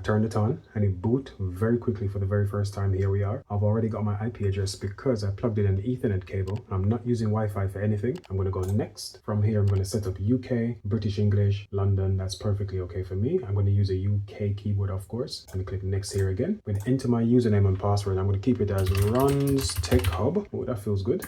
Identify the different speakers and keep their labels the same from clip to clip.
Speaker 1: turned it on and it boot very quickly for the very first time. Here we are. I've already got my IP address because I plugged in an Ethernet cable. I'm not using Wi-Fi for anything. I'm going to go next. From here, I'm going to set up UK, British English, London. That's perfectly okay for me. I'm going to use a UK keyboard, of course. I'm going to click next here again. I'm going to enter my username and password. I'm going to keep it as RonsTechHub. Oh, that feels good.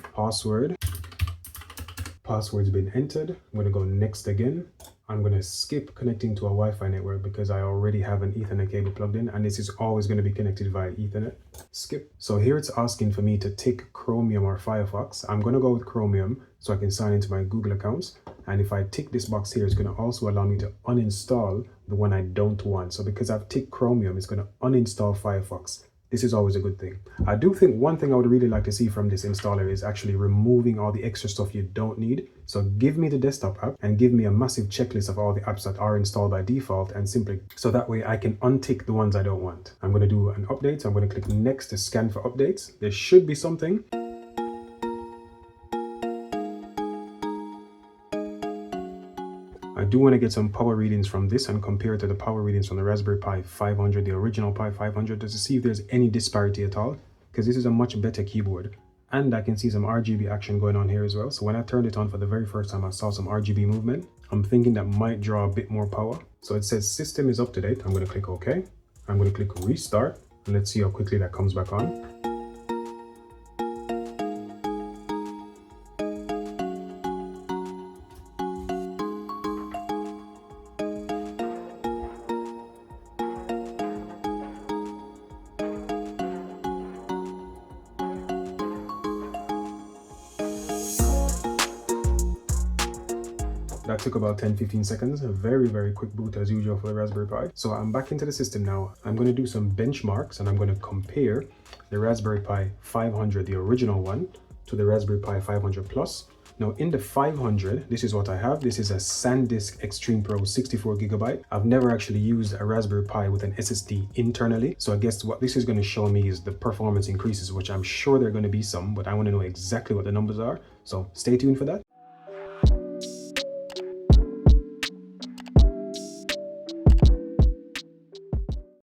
Speaker 1: Password's been entered. I'm going to go next again. I'm going to skip connecting to a Wi-Fi network because I already have an Ethernet cable plugged in, and this is always going to be connected via Ethernet. Skip. So here it's asking for me to tick Chromium or Firefox. I'm going to go with Chromium so I can sign into my Google accounts. And if I tick this box here, it's going to also allow me to uninstall the one I don't want. So because I've ticked Chromium, it's going to uninstall Firefox. This is always a good thing. I do think one thing I would really like to see from this installer is actually removing all the extra stuff you don't need. So give me the desktop app and give me a massive checklist of all the apps that are installed by default, and simply so that way I can untick the ones I don't want. I'm going to do an update. So I'm going to click next to scan for updates. There should be something. I do want to get some power readings from this and compare it to the power readings from the Raspberry Pi 500, the original Pi 500, just to see if there's any disparity at all, because this is a much better keyboard. And I can see some RGB action going on here as well. So when I turned it on for the very first time, I saw some RGB movement. I'm thinking that might draw a bit more power. So it says system is up to date. I'm going to click OK. I'm going to click restart, and let's see how quickly that comes back on. That took about 10-15 seconds. A very quick boot as usual for the Raspberry Pi. So I'm back into the system now. I'm going to do some benchmarks, and I'm going to compare the Raspberry Pi 500, the original one, to the Raspberry Pi 500 Plus. Now in the 500, this is what I have. This is a SanDisk Extreme Pro 64GB. I've never actually used a Raspberry Pi with an SSD internally. So I guess what this is going to show me is the performance increases, which I'm sure there are going to be some, but I want to know exactly what the numbers are. So stay tuned for that.